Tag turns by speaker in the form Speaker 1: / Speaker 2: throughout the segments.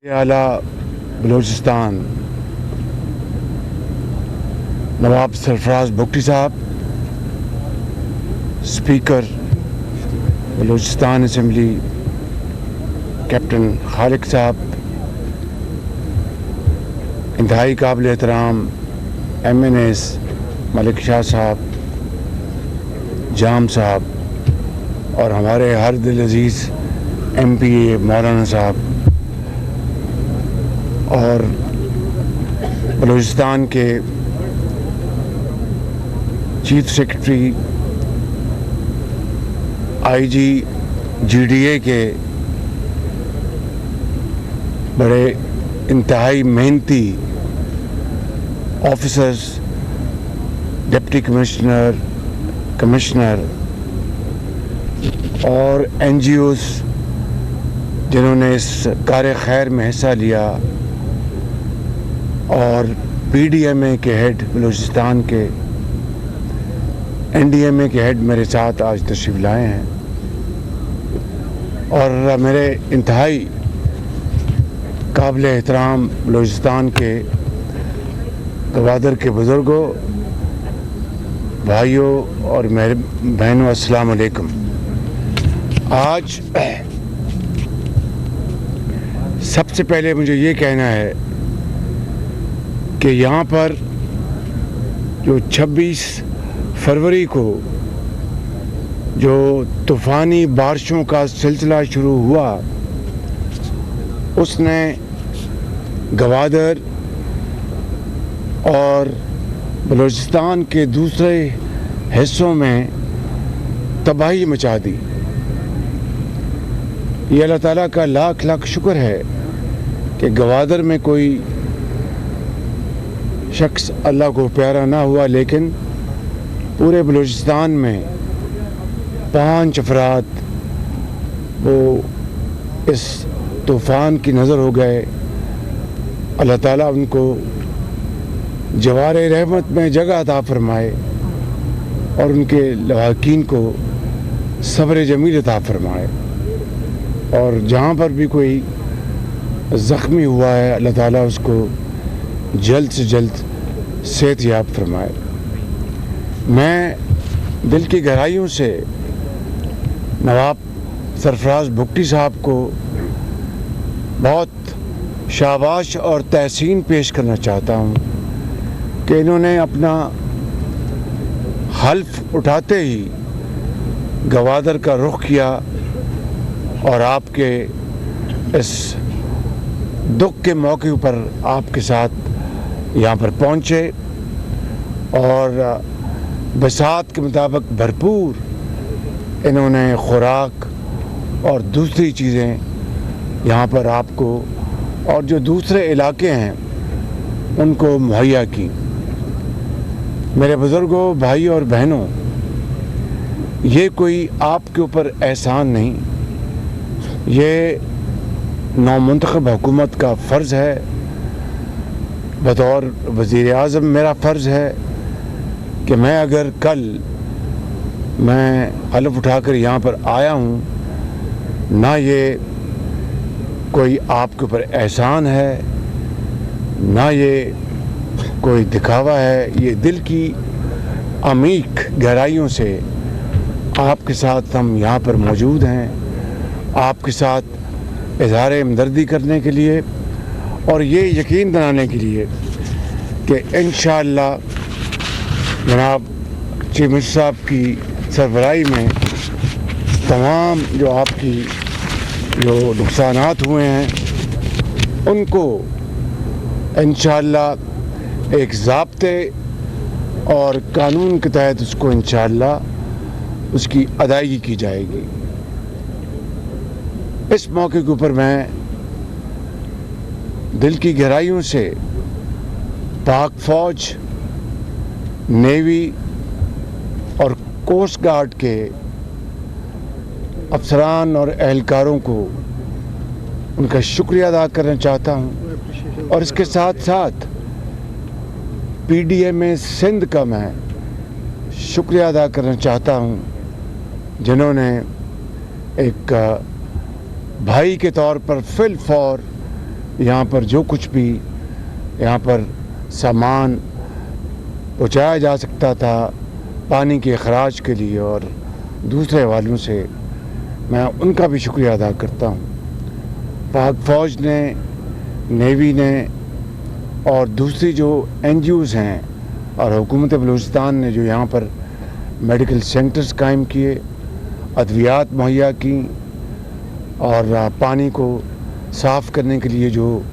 Speaker 1: आला बलूचिस्तान नवाब सरफराज बुगटी साहब, speaker Balochistan assembly captain खालिक साहब, इंतहाई काबिल एहतराम MNS मलिक शाह साहब, जाम साहब और हमारे हर दिल अजीज़ MPA मौलाना साहब और बलूचिस्तान के चीफ सेक्रेटरी IG GDA के बड़े इंतहाई मेहनती ऑफिसर्स, डिप्टी कमिश्नर, कमिश्नर और NGOs जिन्होंने इस कार्य खैर में हिस्सा लिया, और PDMA के हेड बलूचिस्तान के, NDMA के हेड मेरे साथ आज तशरीफ़ लाए हैं, और मेरे इंतहाई काबिल एहतराम बलूचिस्तान के गवादर के बुज़ुर्गों, भाइयों और मेरे बहनों, अस्सलाम वालेकुम। आज सबसे पहले मुझे ये कहना है कि यहाँ पर जो 26 फरवरी को जो तूफ़ानी बारिशों का सिलसिला शुरू हुआ, उसने गवादर और बलूचिस्तान के दूसरे हिस्सों में तबाही मचा दी। ये अल्लाह ताला का लाख लाख शुक्र है कि गवादर में कोई शख्स अल्लाह को प्यारा ना हुआ, लेकिन पूरे बलूचिस्तान में 5 अफराद वो इस तूफ़ान की नज़र हो गए। अल्लाह ताला उनको जवारे रहमत में जगह अता फरमाए और उनके लवाकिन को सब्र जमील अता फरमाए, और जहाँ पर भी कोई ज़ख्मी हुआ है अल्लाह ताला उसको जल्द से जल्द सेहत याब फरमाए। मैं दिल की गहराइयों से नवाब सरफराज बुगटी साहब को बहुत शाबाश और तहसीन पेश करना चाहता हूँ कि इन्होंने अपना हल्फ उठाते ही गवादर का रुख किया और आपके इस दुख के मौके पर आपके साथ यहाँ पर पहुँचे, और बसात के मुताबिक भरपूर इन्होंने खुराक और दूसरी चीज़ें यहाँ पर आपको और जो दूसरे इलाके हैं उनको मुहैया की। मेरे बुज़ुर्गों, भाइयों और बहनों, ये कोई आपके ऊपर एहसान नहीं, ये नौमुंतखब हुकूमत का फ़र्ज़ है। बतौर वज़ीर आज़म मेरा फ़र्ज़ है कि मैं अगर कल मैं हलफ उठाकर यहाँ पर आया हूँ, ना ये कोई आपके ऊपर एहसान है, ना ये कोई दिखावा है, ये दिल की अमीक गहराइयों से आपके साथ हम यहाँ पर मौजूद हैं, आपके साथ इज़हार हमदर्दी करने के लिए और ये यकीन दिलाने के लिए कि इंशाअल्लाह जनाब चीफ मिनिस्टर साहब की सरबराही में तमाम जो आपकी जो नुकसानात हुए हैं उनको इंशाअल्लाह एक ज़ाब्ते और कानून के तहत उसको इंशाअल्लाह उसकी अदायगी की जाएगी। इस मौके के ऊपर मैं दिल की गहराइयों से पाक फ़ौज, नेवी और कोस्ट गार्ड के अफसरान और एहलकारों को उनका शुक्रिया अदा करना चाहता हूँ, और इसके साथ साथ PDMA सिंध का मैं शुक्रिया अदा करना चाहता हूँ, जिन्होंने एक भाई के तौर पर फिल फॉर यहाँ पर जो कुछ भी यहाँ पर सामान पहुँचाया जा सकता था पानी के अखराज के लिए और दूसरे हवालों से, मैं उनका भी शुक्रिया अदा करता हूँ। पाक फ़ौज ने, नेवी ने और दूसरी जो NGOs हैं और हुकूमत बलूचिस्तान ने जो यहाँ पर मेडिकल सेंटर्स कायम किए, अद्वियात मुहैया की और पानी को साफ़ करने के लिए जो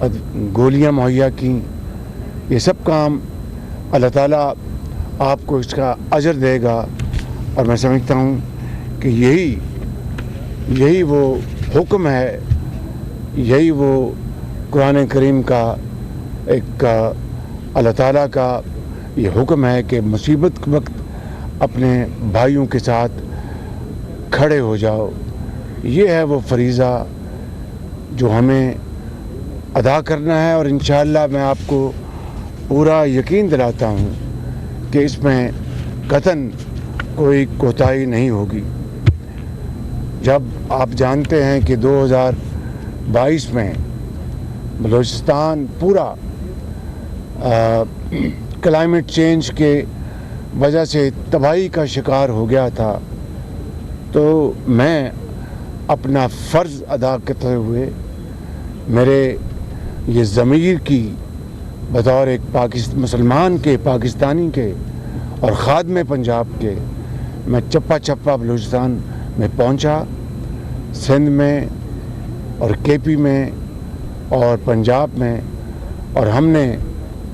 Speaker 1: गोलियाँ मुहैया की, ये सब काम अल्लाह ताला आपको इसका अजर देगा। और मैं समझता हूँ कि यही वो हुक्म है, यही वो कुरान करीम का एक अल्लाह ताला का ये हुक्म है कि मुसीबत के वक्त अपने भाइयों के साथ खड़े हो जाओ। ये है वो फरीज़ा जो हमें अदा करना है और इंशाअल्लाह मैं आपको पूरा यकीन दिलाता हूँ कि इसमें कतन कोई कोताही नहीं होगी। जब आप जानते हैं कि 2022 में बलूचिस्तान पूरा क्लाइमेट चेंज के वजह से तबाही का शिकार हो गया था, तो मैं अपना फ़र्ज़ अदा करते हुए मेरे ये ज़मीर की बतौर एक मुसलमान के, पाकिस्तानी के और ख़ादमे पंजाब के, मैं चप्पा चप्पा बलूचिस्तान में पहुंचा, सिंध में और KP में और पंजाब में, और हमने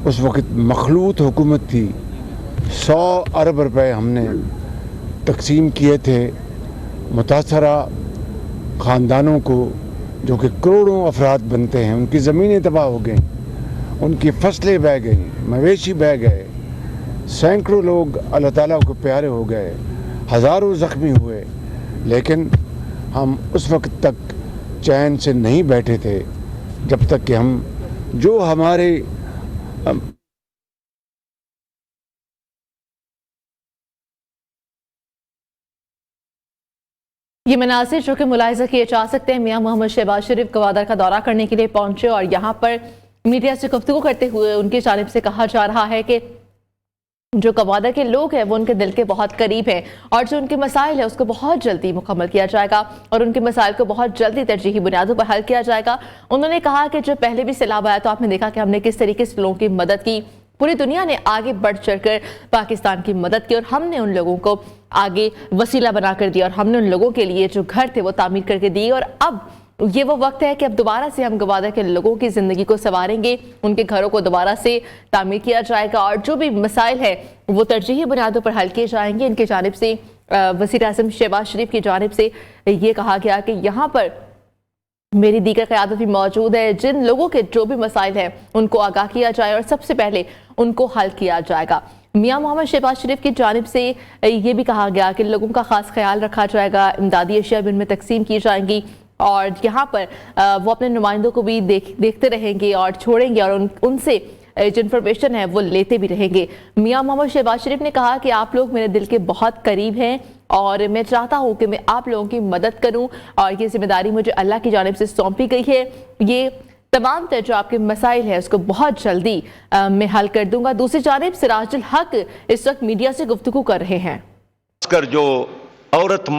Speaker 1: उस वक़्त मखलूत हुकूमत थी, 100 अरब रुपए हमने तकसीम किए थे मुतासरा ख़ानदानों को, जो कि करोड़ों अफराद बनते हैं। उनकी ज़मीनें तबाह हो गई, उनकी फसलें बह गई, मवेशी बह गए, सैकड़ों लोग अल्लाह ताला को प्यारे हो गए, हज़ारों ज़ख्मी हुए। लेकिन हम उस वक्त तक चैन से नहीं बैठे थे जब तक कि हम जो हमारे
Speaker 2: ये मनासिर जो कि मुलाहिजा किए जा सकते हैं, मियां मोहम्मद शहबाज शरीफ गवादर का दौरा करने के लिए पहुंचे और यहाँ पर मीडिया से गुफ्तगू करते हुए उनकी जानिब से कहा जा रहा है कि जो गवादर के लोग हैं वो उनके दिल के बहुत करीब हैं और जो उनके मसाइल है उसको बहुत जल्दी मुकम्मल किया जाएगा और उनके मसाइल को बहुत जल्दी तरजीही बुनियादों पर हल किया जाएगा। उन्होंने कहा कि जब पहले भी सैलाब आया तो आपने देखा कि हमने किस तरीके से लोगों की मदद की, पूरी दुनिया ने आगे बढ़ चढ़कर पाकिस्तान की मदद की और हमने उन लोगों को आगे वसीला बनाकर दिया और हमने उन लोगों के लिए जो घर थे वो तामीर करके दिए। और अब ये वो वक्त है कि अब दोबारा से हम गवादर के लोगों की ज़िंदगी को संवारेंगे, उनके घरों को दोबारा से तामीर किया जाएगा और जो भी मसाइल है वो तरजीही बुनियादों पर हल किए जाएंगे। इनकी जानिब से वज़ीर आज़म शहबाज शरीफ की जानिब से ये कहा गया कि यहाँ पर मेरी दीगर क़यादत भी मौजूद है, जिन लोगों के जो भी मसाइल हैं उनको आगाह किया जाए और सबसे पहले उनको हल किया जाएगा। मियां मोहम्मद शहबाज शरीफ की जानिब से ये भी कहा गया कि लोगों का खास ख्याल रखा जाएगा, इमदादी अशिया भी उनमें तकसीम की जाएंगी और यहाँ पर वो अपने नुमाइंदों को भी देखते रहेंगे और छोड़ेंगे और उनसे जो इन्फॉर्मेशन है वो लेते भी रहेंगे। मियां मोहम्मद शहबाज शरीफ ने कहा कि आप लोग मेरे दिल के बहुत करीब हैं और मैं चाहता हूँ कि मैं आप लोगों की मदद करूँ और ये जिम्मेदारी मुझे अल्लाह की जानिब से सौंपी गई है। ये तमाम तर जो आपके मसाइल है उसको बहुत जल्दी मैं हल कर दूंगा। दूसरी जानिब सिराजुल हक इस वक्त मीडिया से गुफ्तगू कर रहे हैं।
Speaker 3: जो औरत